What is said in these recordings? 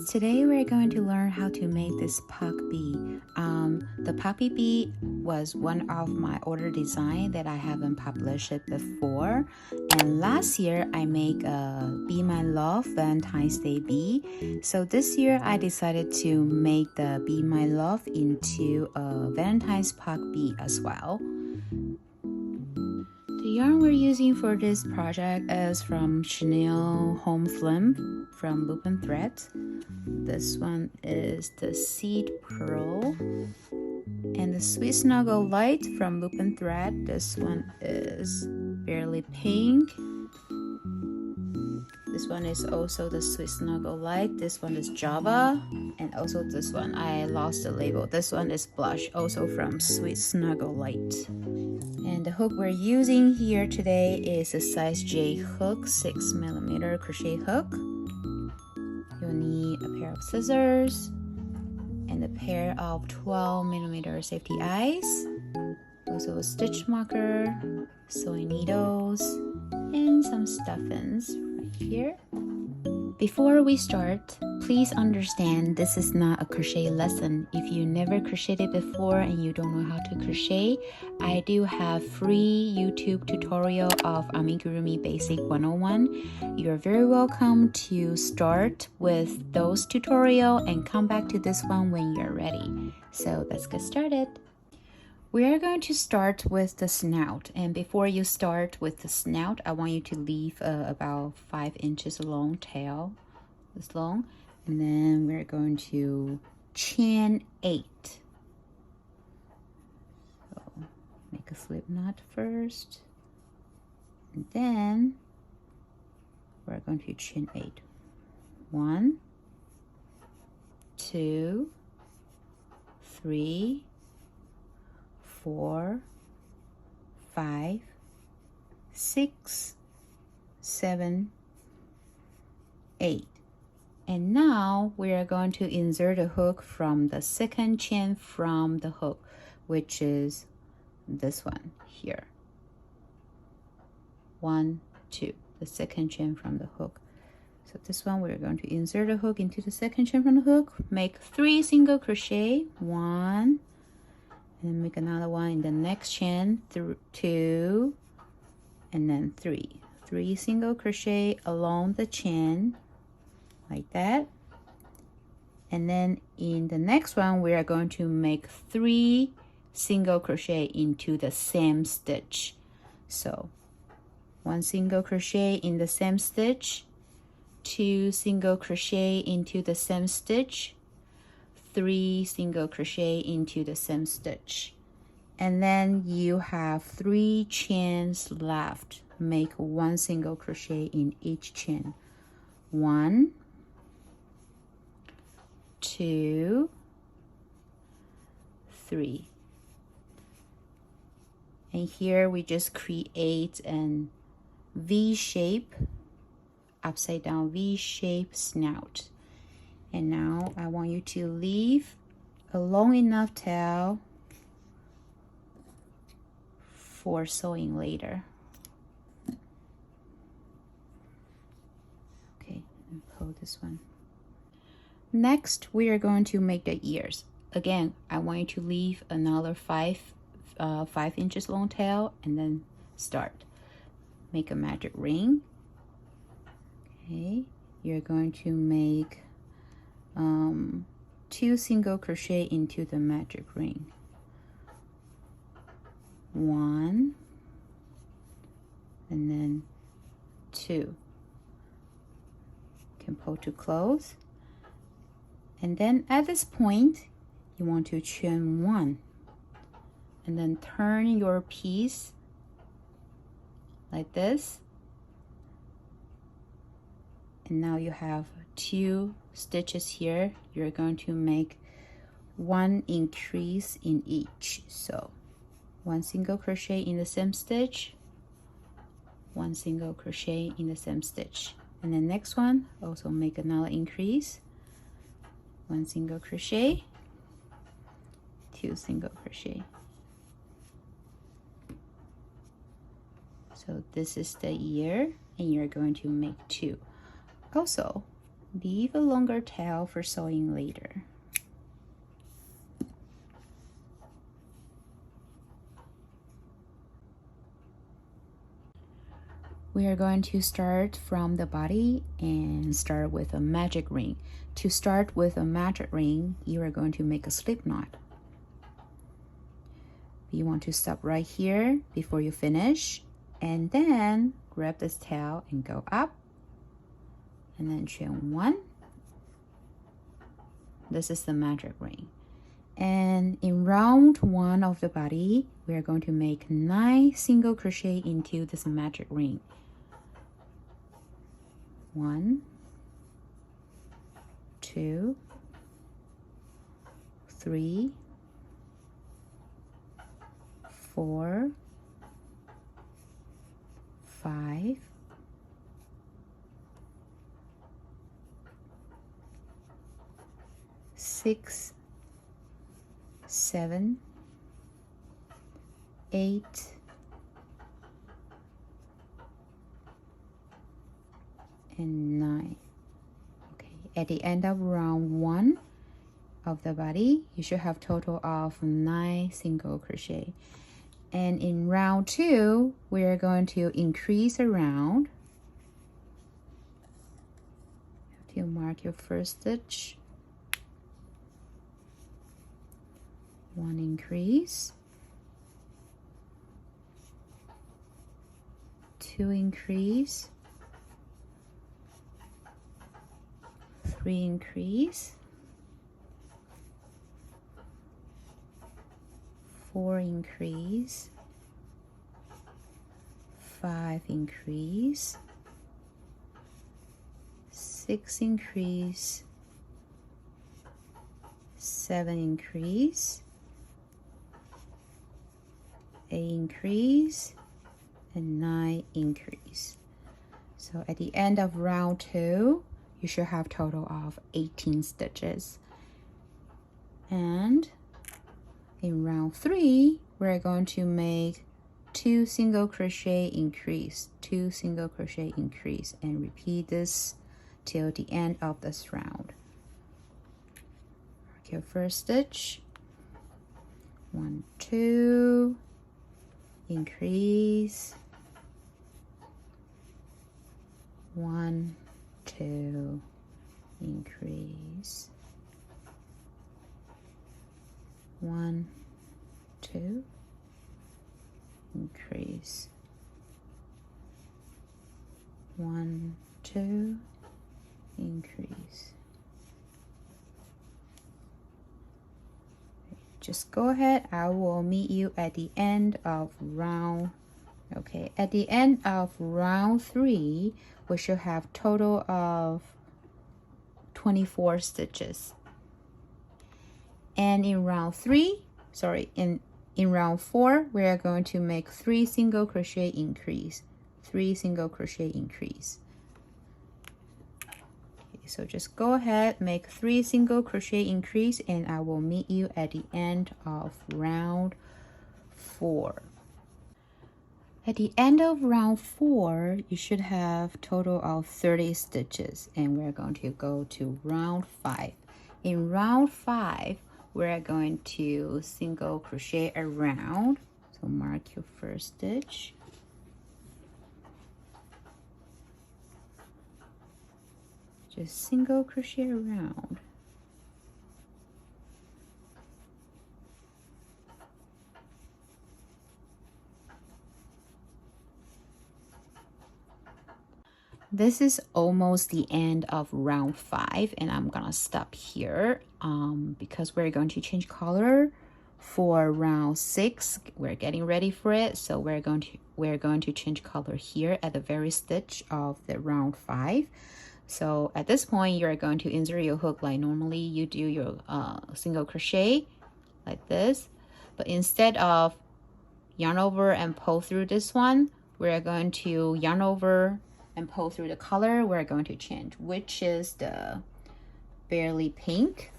Today we're going to learn how to make this Pug Bee. The Pug Bee was one of my order design that I haven't published it before. And last year I made a Be My Love Valentine's Day bee. So this year I decided to make the Be My Love into a Valentine's Pug Bee as well. The yarn we're using for this project is from Chenille Home Flim from Loop and Thread. This one is the Seed Pearl, and the Sweet Snuggle Light from Loop and Thread. This one is Barely Pink. This one is also the Sweet Snuggle Light. This one is Java, and also this one, I lost the label. This one is Blush, also from Sweet Snuggle Light. And the hook we're using here today is a size J hook, 6mm crochet hook. You'll need a pair of scissors and a pair of 12mm safety eyes, also a stitch marker, sewing needles, and some stuffings right here. Before we start, please understand this is not a crochet lesson. If you never crocheted before and you don't know how to crochet, I do have free YouTube tutorial of Amigurumi Basic 101. You're very welcome to start with those tutorial and come back to this one when you're ready. So let's get started. We are going to start with the snout, and before you start with the snout, I want you to leave about 5 inches long tail, this long, and then we're going to chain 8. So make a slip knot first, and then we're going to chain 8. 1, 2, 3, 4, 5, 6, 7, 8. And now we are going to insert a hook from the second chain from the hook, which is this one here. 1, 2, the second chain from the hook. So this one we're going to insert a hook into the second chain from the hook, make 3 single crochet, 1, and then make another one in the next chain, 2, and then 3. 3 single crochet along the chain, like that. And then in the next one, we are going to make 3 single crochet into the same stitch. So 1 single crochet in the same stitch, 2 single crochet into the same stitch, 3 single crochet into the same stitch, and then you have 3 chains left. Make 1 single crochet in each chain. 1, 2, 3. And here we just create an V shape, upside down V shape snout. And now I want you to leave a long enough tail for sewing later. Okay, and pull this one. Next, we are going to make the ears. Again, I want you to leave another 5 inches long tail and then start. Make a magic ring. Okay, you're going to make 2 single crochet into the magic ring. 1, and then 2. You can pull to close, and then at this point you want to chain 1, and then turn your piece like this, and now you have 2 stitches here. You're going to make 1 increase in each. So 1 single crochet in the same stitch, 1 single crochet in the same stitch, and the next one also make another increase, 1 single crochet, 2 single crochet. So this is the ear, and you're going to make 2. Also, Leave a longer tail for sewing later. We are going to start from the body and start with a magic ring. To start with a magic ring, you are going to make a slip knot. You want to stop right here before you finish, and then grab this tail and go up, and then chain 1. This is the magic ring. And in round 1 of the body, we are going to make 9 single crochet into this magic ring. 1, 2, 3, 4, 5, 6, 7, 8, and 9. Okay, at the end of round 1 of the body, you should have total of 9 single crochet. And in round 2, we are going to increase a round. You mark your first stitch. 1 increase, 2 increase, 3 increase, 4 increase, 5 increase, 6 increase, 7 increase, 8 increase, and 9 increase. So at the end of round 2, you should have total of 18 stitches. And in round 3, we're going to make 2 single crochet increase, 2 single crochet increase, and repeat this till the end of this round. Mark your first stitch. 1, 2, increase, 1, 2, increase, 1, 2, increase, 1, 2, increase. Just go ahead. I will meet you at the end of round. Okay, at the end of round 3, we should have total of 24 stitches. And in round 4, we are going to make 3 single crochet increase, 3 single crochet increase. So just go ahead, make 3 single crochet increase, and I will meet you at the end of round 4. At the end of round 4, you should have total of 30 stitches, and we're going to go to round 5. In round 5, we're going to single crochet around. So mark your first stitch. Just single crochet around. This is almost the end of round 5, and I'm gonna stop here because we're going to change color for round 6. We're getting ready for it, so we're going to change color here at the very stitch of the round 5. So at this point, you're going to insert your hook like normally you do your single crochet like this, but instead of yarn over and pull through this one, we're going to yarn over and pull through the color we're going to change, which is the barely pink.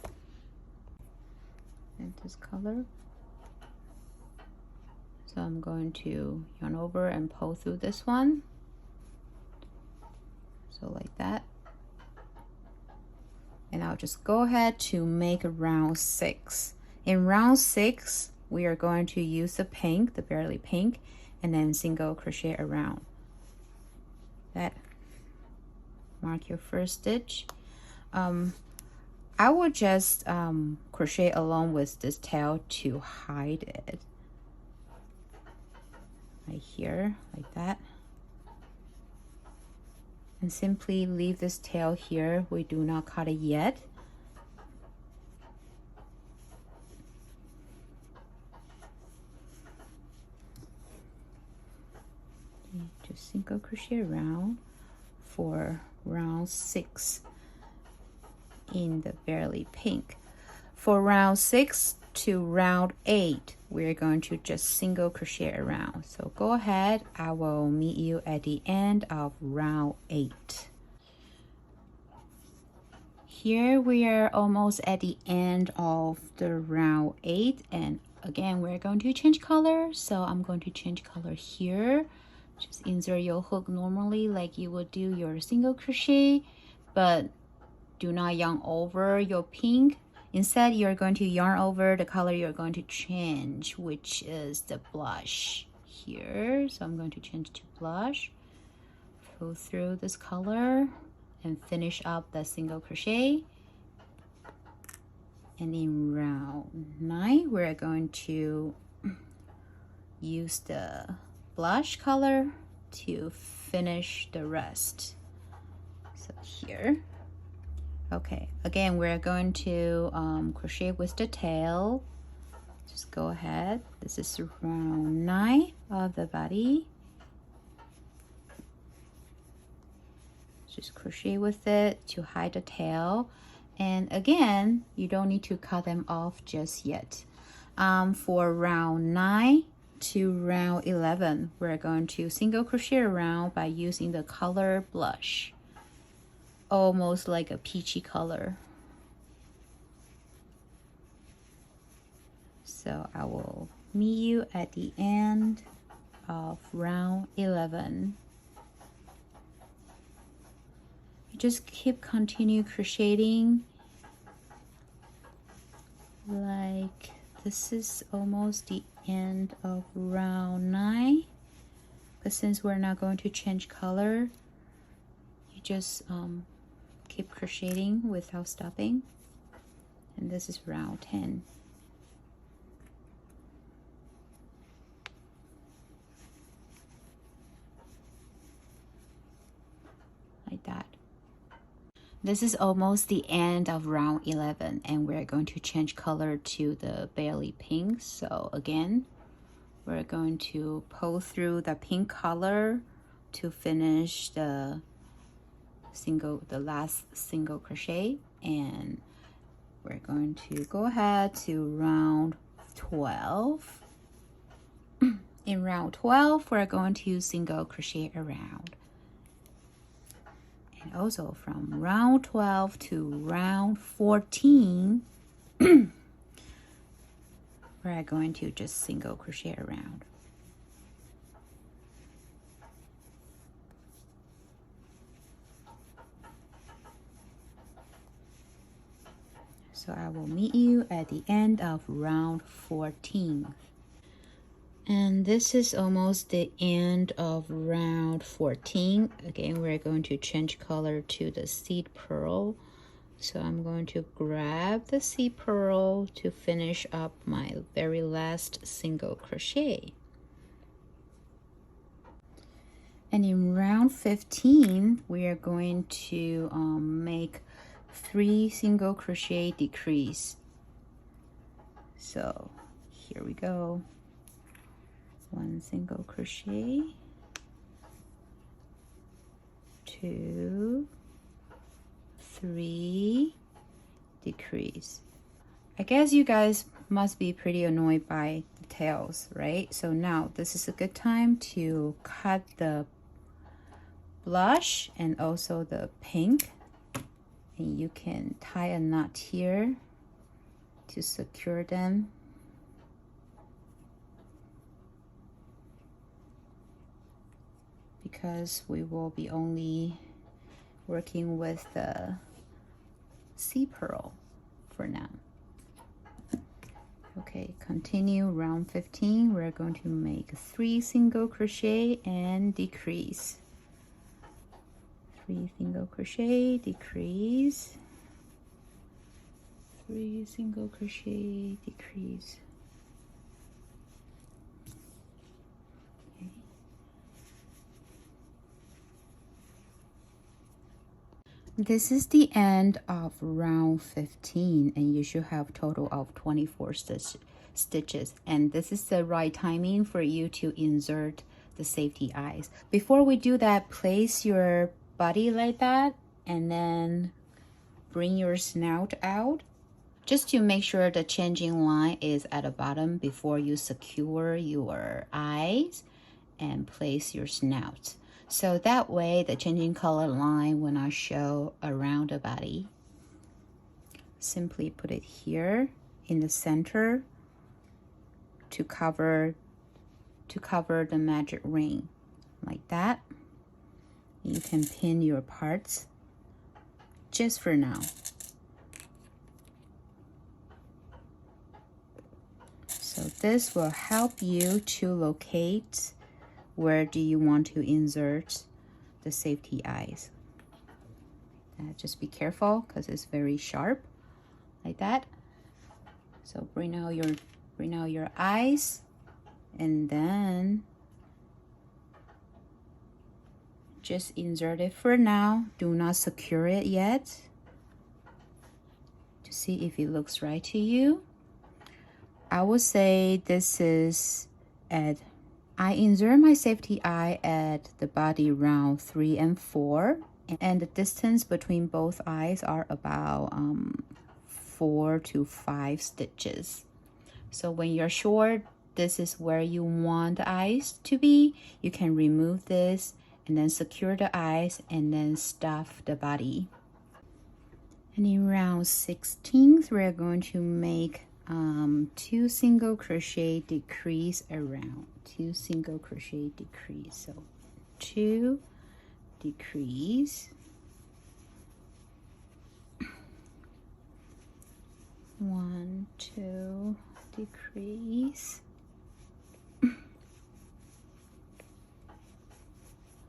And this color. So I'm going to yarn over and pull through this one. So like that. And I'll just go ahead to make round 6. In round 6, we are going to use the pink, the barely pink, and then single crochet around that. Mark your first stitch. I will just crochet along with this tail to hide it. Right here, like that. And simply leave this tail here. We do not cut it yet. Just single crochet around for round 6 in the barely pink. For round 6 to round 8, we're going to just single crochet around. So go ahead, I will meet you at the end of round 8. Here we are almost at the end of the round 8, and again we're going to change color. So I'm going to change color here. Just insert your hook normally like you would do your single crochet, but do not yarn over your pink. Instead, you're going to yarn over the color you're going to change, which is the blush here. So I'm going to change to blush. Go through this color and finish up the single crochet. And in round 9, we're going to use the blush color to finish the rest. So here. Okay, again, we're going to crochet with the tail. Just go ahead. This is round 9 of the body. Just crochet with it to hide the tail. And again, you don't need to cut them off just yet. For round 9 to round 11, we're going to single crochet around by using the color blush. Almost like a peachy color. So I will meet you at the end of round 11. You just continue crocheting like this is almost the end of round 9. But since we're not going to change color, you just keep crocheting without stopping. And this is round 10. Like that. This is almost the end of round 11, and we're going to change color to the barely pink. So again, we're going to pull through the pink color to finish the last single crochet, and we're going to go ahead to round 12. In round 12, we're going to single crochet around. And also from round 12 to round 14, we're going to just single crochet around. So I will meet you at the end of round 14. And this is almost the end of round 14. Again, we're going to change color to the seed pearl. So I'm going to grab the seed pearl to finish up my very last single crochet. And in round 15, we are going to make 3 single crochet decrease. So here we go. 1 single crochet, 2, 3, decrease. I guess you guys must be pretty annoyed by the tails, right? So now this is a good time to cut the blush and also the pink, and you can tie a knot here to secure them. Because we will be only working with the sea pearl for now. Okay, continue round 15. We're going to make 3 single crochet and decrease. 3 single crochet, decrease. 3 single crochet, decrease. Okay. This is the end of round 15, and you should have total of 24 stitches. And this is the right timing for you to insert the safety eyes. Before we do that, place your body like that, and then bring your snout out, just to make sure the changing line is at the bottom before you secure your eyes and place your snout. So that way the changing color line will not show around the body. Simply put it here in the center to cover the magic ring, like that. You can pin your parts just for now. So this will help you to locate where do you want to insert the safety eyes. Just be careful because it's very sharp, like that. So bring out your eyes, and then just insert it for now. Do not secure it yet to see if it looks right to you. I would say this is I insert my safety eye at the body round 3 and 4, and the distance between both eyes are about 4 to 5 stitches. So when you're sure this is where you want the eyes to be, you can remove this and then secure the eyes and then stuff the body. And in round 16th, we're going to make 2 single crochet, decrease around. 2 single crochet, decrease. So 2, decrease, 1, 2, decrease,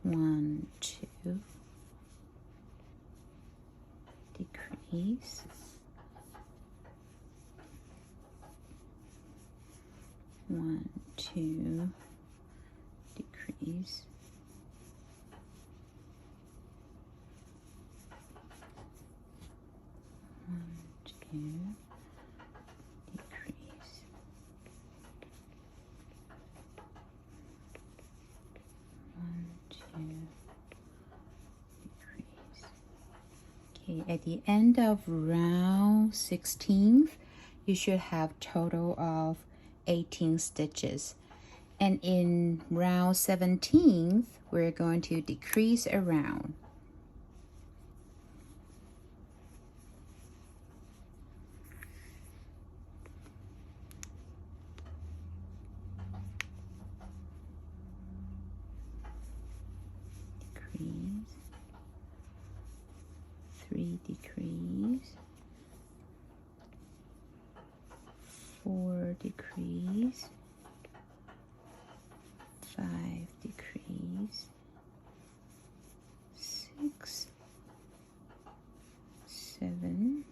1, 2, decrease, 1, 2, decrease, 1, 2, decrease, 1, 2, decrease. Okay, at the end of round 16th, you should have total of 18 stitches. And in round 17th, we're going to decrease around. Decrease, 3, decrease, 4, decrease, 5, decrease, 6, 7,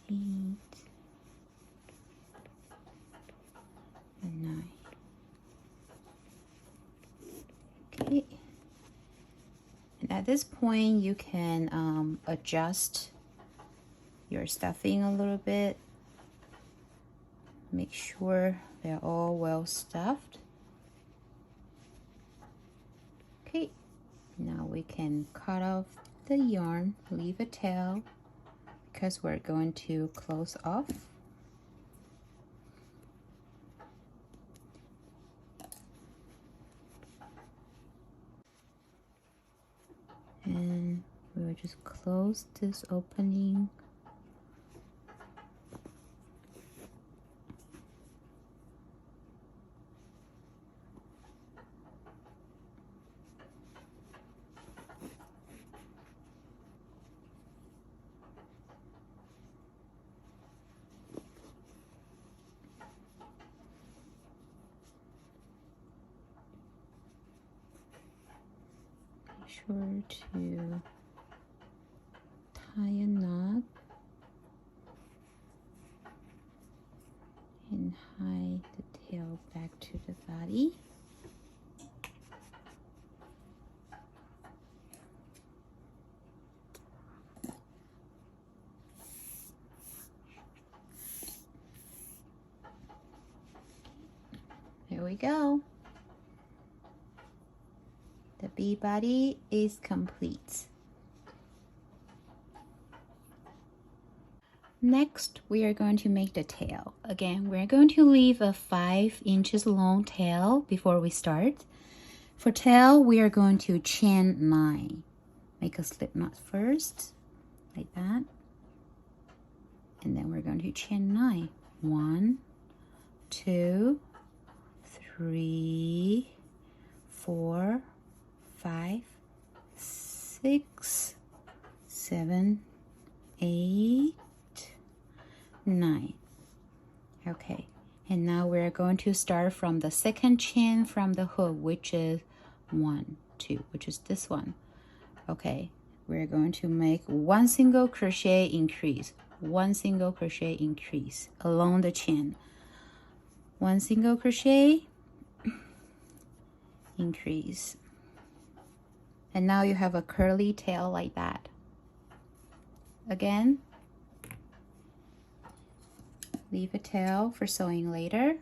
8, and 9. Okay. And at this point, you can adjust your stuffing a little bit. Make sure they're all well stuffed. Okay, now we can cut off the yarn, leave a tail, because we're going to close off. And we'll just close this opening. sure to tie a knot and hide the tail back to the body. There we go. The bee body is complete. Next, we are going to make the tail. Again, we're going to leave a 5 inches long tail before we start. For tail, we are going to chain 9. Make a slip knot first, like that. And then we're going to chain 9. 1, 2, 3, 4, 5, 6, 7, 8, 9. Okay, and now we're going to start from the second chain from the hook, which is 1, 2, which is this one. Okay, we're going to make 1 single crochet increase, 1 single crochet increase along the chain, 1 single crochet increase, and now you have a curly tail like that. Again, leave a tail for sewing later.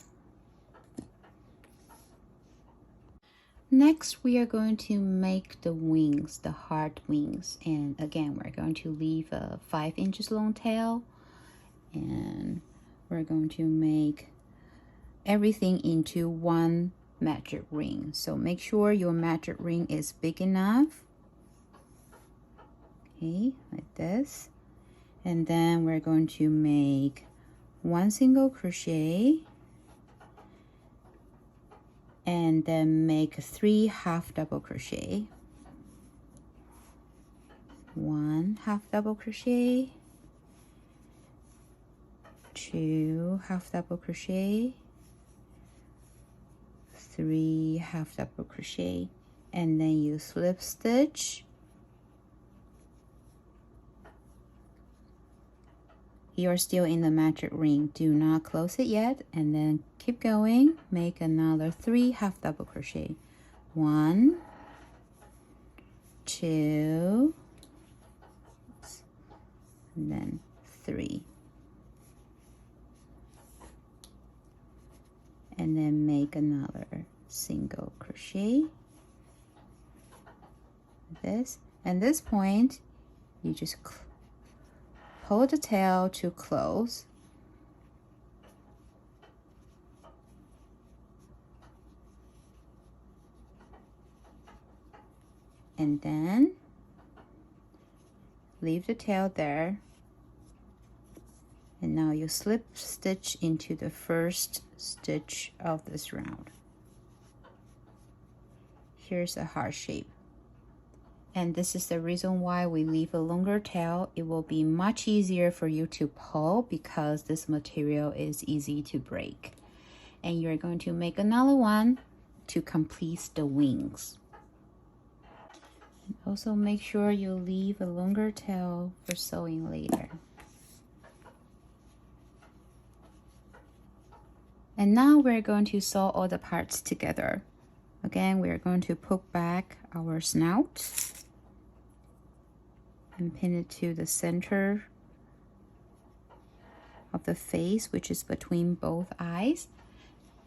Next, we are going to make the wings, the heart wings. And again, we're going to leave a 5 inches long tail. And we're going to make everything into one magic ring. So make sure your magic ring is big enough. Okay, like this. And then we're going to make 1 single crochet and then make 3 half double crochet, 1 half double crochet, 2 half double crochet, 3 half double crochet, and then you slip stitch. You're still in the magic ring, do not close it yet, and then keep going. Make another 3 half double crochet, 1, 2, and then 3, and then make another single crochet. This, and this point you just pull the tail to close, and then leave the tail there, and now you slip stitch into the first stitch of this round. Here's a heart shape. And this is the reason why we leave a longer tail. It will be much easier for you to pull because this material is easy to break. And you're going to make another one to complete the wings. And also make sure you leave a longer tail for sewing later. And now we're going to sew all the parts together. Again, we're going to poke back our snout and pin it to the center of the face, which is between both eyes.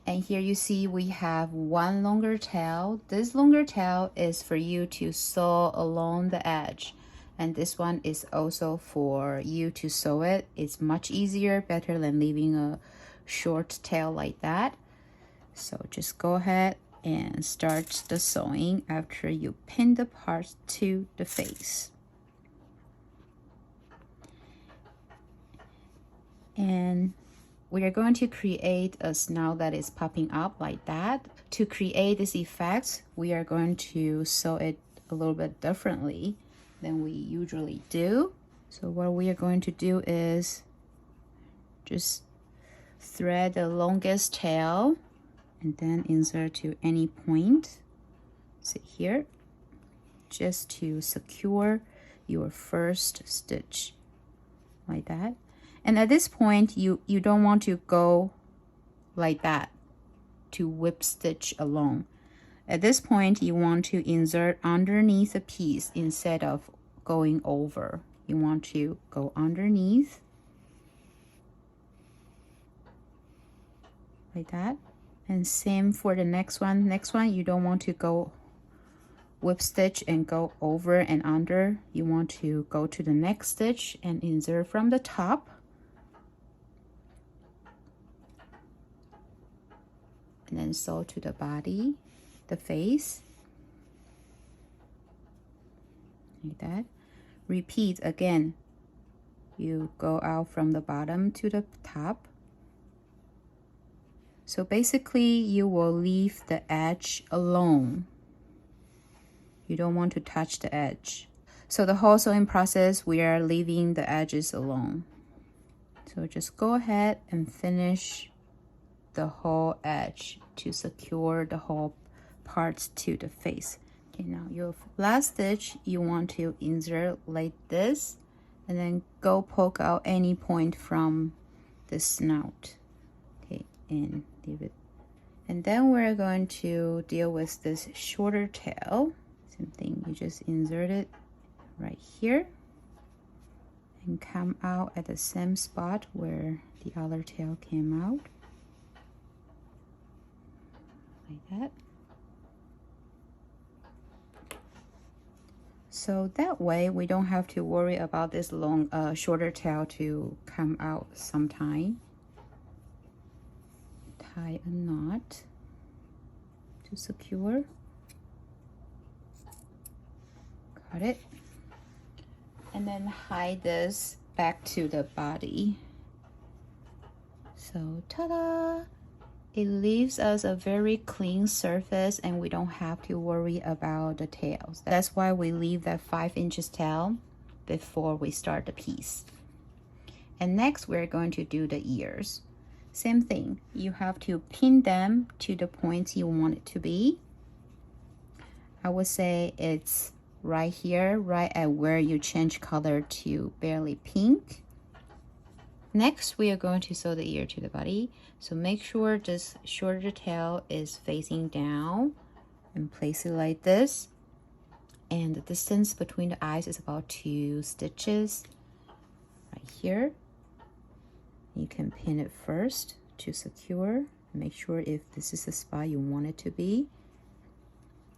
And here you see we have 1 longer tail. This longer tail is for you to sew along the edge. And this one is also for you to sew it. It's much easier, better than leaving a short tail like that. So just go ahead and start the sewing after you pin the parts to the face. And we are going to create a snout that is popping up like that. To create this effect, we are going to sew it a little bit differently than we usually do. So what we are going to do is just thread the longest tail and then insert to any point. See here. just to secure your first stitch like that. And at this point, you don't want to go like that to whip stitch along. At this point, you want to insert underneath the piece instead of going over. You want to go underneath like that. And same for the next one. Next one, you don't want to go whip stitch and go over and under. You want to go to the next stitch and insert from the top. And then sew to the body, the face, like that. Repeat again. You go out from the bottom to the top. So basically, you will leave the edge alone. You don't want to touch the edge. So the whole sewing process, we are leaving the edges alone. So just go ahead and finish the whole edge to secure the whole parts to the face. Okay, now your last stitch, you want to insert like this and then go poke out any point from the snout. Okay, and leave it. And then we're going to deal with this shorter tail. Same thing, you just insert it right here and come out at the same spot where the other tail came out. Like that. So that way we don't have to worry about this long shorter tail to come out sometime. Tie a knot to secure. Got it. And then hide this back to the body. So ta-da! It leaves us a very clean surface and we don't have to worry about the tails. That's why we leave that 5 inches tail before we start the piece. And next we're going to do the ears. Same thing, you have to pin them to the points you want it to be. I would say it's right here, right at where you change color to barely pink. Next, we are going to sew the ear to the body. So make sure this shorter tail is facing down and place it like this. And the distance between the eyes is about 2 stitches right here. You can pin it first to secure. Make sure if this is the spot you want it to be.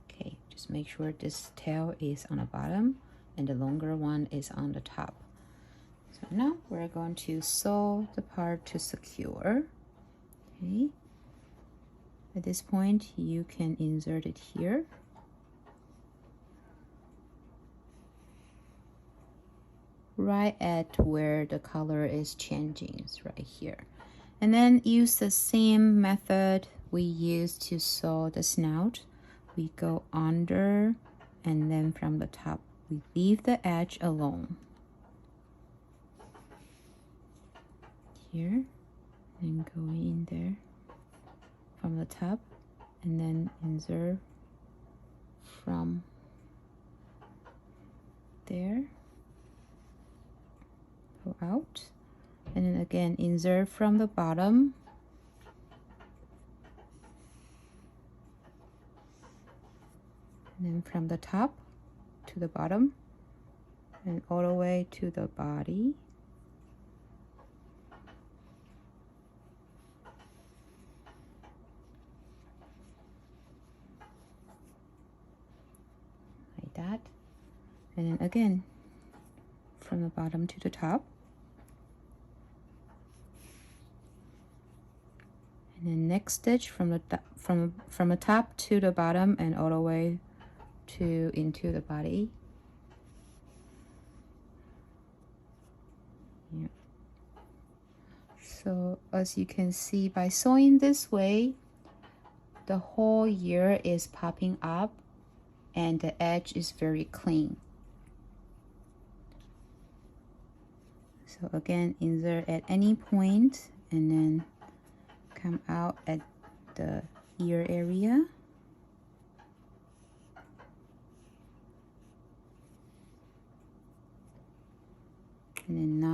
Okay, just make sure this tail is on the bottom and the longer one is on the top. So now we're going to sew the part to secure. Okay. At this point, you can insert it here. Right at where the color is changing, it's right here. And then use the same method we used to sew the snout. We go under and then from the top, we leave the edge alone. Here and go in there from the top and then insert from there, go out, and then again insert from the bottom and then from the top to the bottom and all the way to the body. That, and then again from the bottom to the top, and then next stitch from the top to the bottom and all the way to into the body. Yeah. So as you can see, by sewing this way, the whole ear is popping up and the edge is very clean. So again, insert at any point and then come out at the ear area.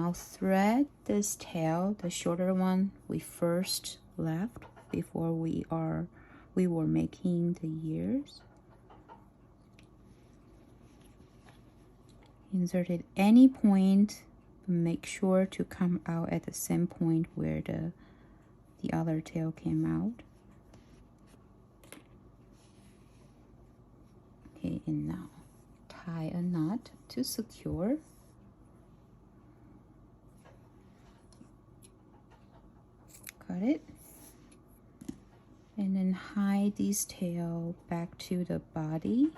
Now thread this tail, the shorter one we first left before we were making the ears. Insert it any point, but make sure to come out at the same point where the other tail came out. Okay, and now tie a knot to secure. Got it. And then hide this tail back to the body.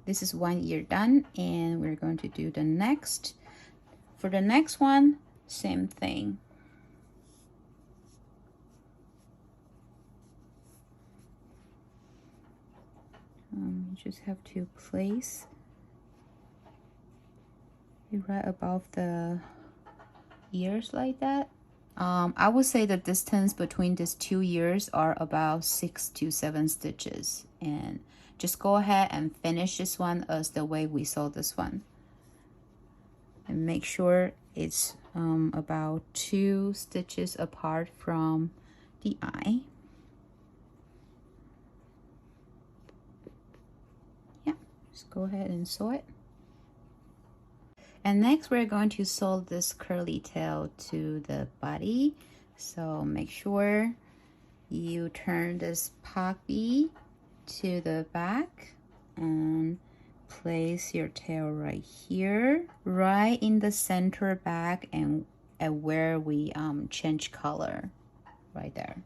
This is one ear done, and we're going to do the next. For the next one, same thing. You just have to place it right above the ears like that. I would say the distance between these two ears are about 6 to 7 stitches, and just go ahead and finish this one as the way we saw this one, and make sure it's about 2 stitches apart from the eye. Yeah, just go ahead and sew it. And next we're going to sew this curly tail to the body. So make sure you turn this Pug Bee to the back and place your tail right here, right in the center back, and at where we change color, right there.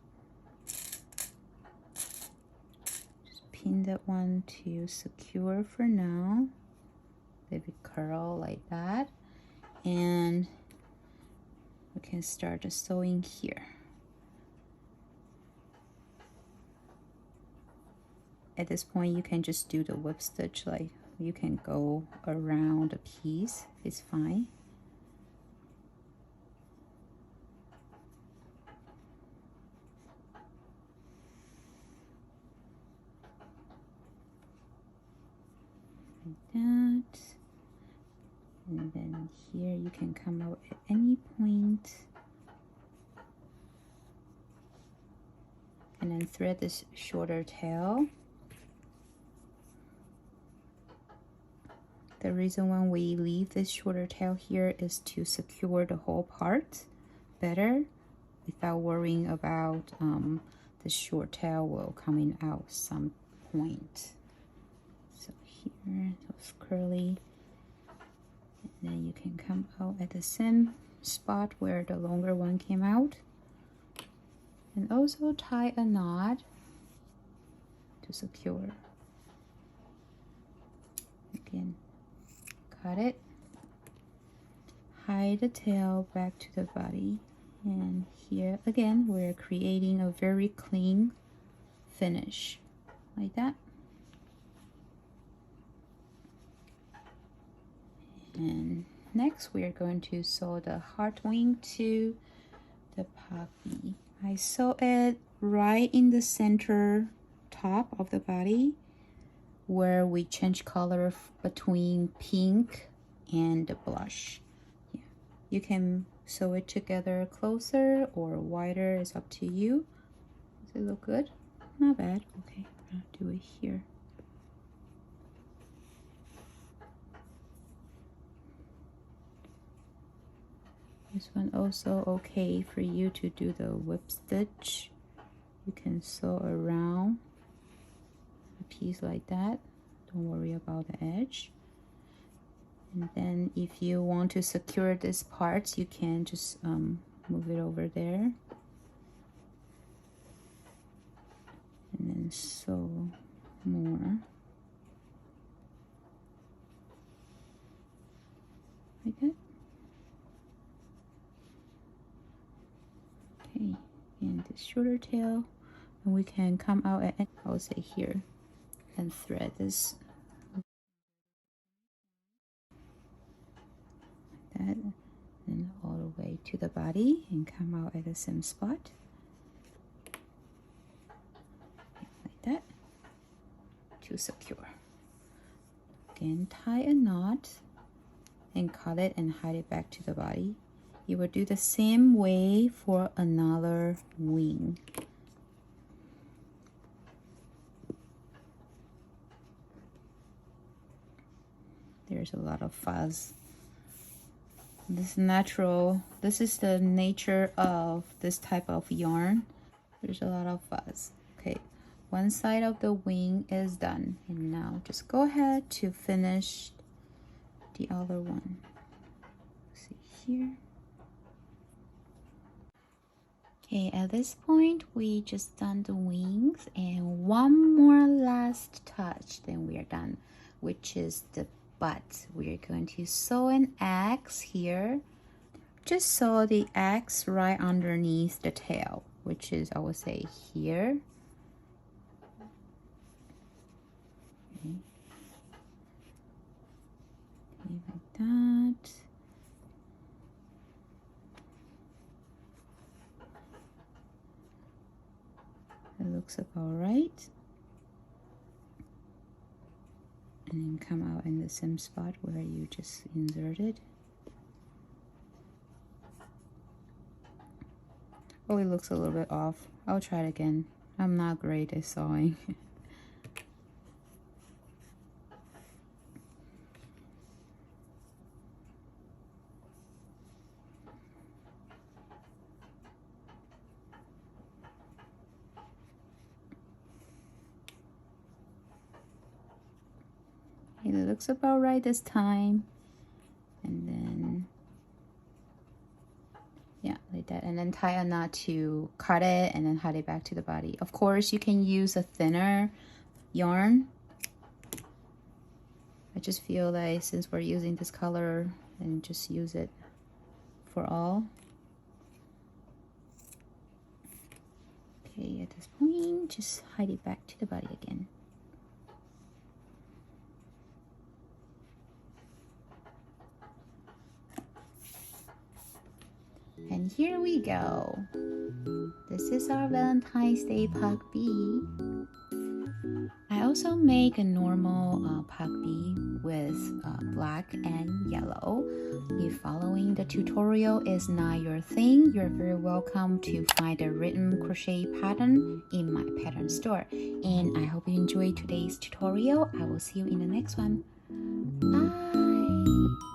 Just pin that one to secure for now. Leave it curl like that, and we can start the sewing here. At this point, you can just do the whip stitch, like you can go around the piece, it's fine. Like that. And then here you can come out at any point and then thread this shorter tail. The reason why we leave this shorter tail here is to secure the whole part better without worrying about the short tail will coming out some point. So here, those curly. And then you can come out at the same spot where the longer one came out. And also tie a knot to secure. Again, cut it. Hide the tail back to the body. And here again, we're creating a very clean finish, like that. And next we're going to sew the heart wing to the Pug Bee. I sew it right in the center top of the body where we change color between pink and the blush. Yeah. You can sew it together closer or wider, it's up to you. Does it look good? Not bad. Okay, I'll do it here. This one also okay for you to do the whip stitch. You can sew around a piece like that. Don't worry about the edge. And then if you want to secure this part, you can just move it over there. And then sew more. Like that. Okay, and this shorter tail, and we can come out at, I'll say here, and thread this like that, and all the way to the body and come out at the same spot. Like that to secure. Again, tie a knot and cut it and hide it back to the body. You will do the same way for another wing. There's a lot of fuzz. This is the nature of this type of yarn. There's a lot of fuzz. Okay, one side of the wing is done. And now just go ahead to finish the other one. See here. Okay, at this point, we just done the wings and one more last touch, then we are done, which is the butt. We are going to sew an X here. Just sew the X right underneath the tail, which is, I would say, here. Okay. Like that. It looks about right. And then come out in the same spot where you just inserted. Oh, it looks a little bit off. I'll try it again. I'm not great at sewing. It looks about right this time. And then, yeah, like that. And then tie a knot to cut it and then hide it back to the body. Of course, you can use a thinner yarn. I just feel like since we're using this color, then just use it for all. Okay, at this point, just hide it back to the body again. And here we go. This is our Valentine's Day Pug Bee. I also make a normal Pug Bee with black and yellow. If following the tutorial is not your thing, you're very welcome to find a written crochet pattern in my pattern store. And I hope you enjoyed today's tutorial. I will see you in the next one. Bye!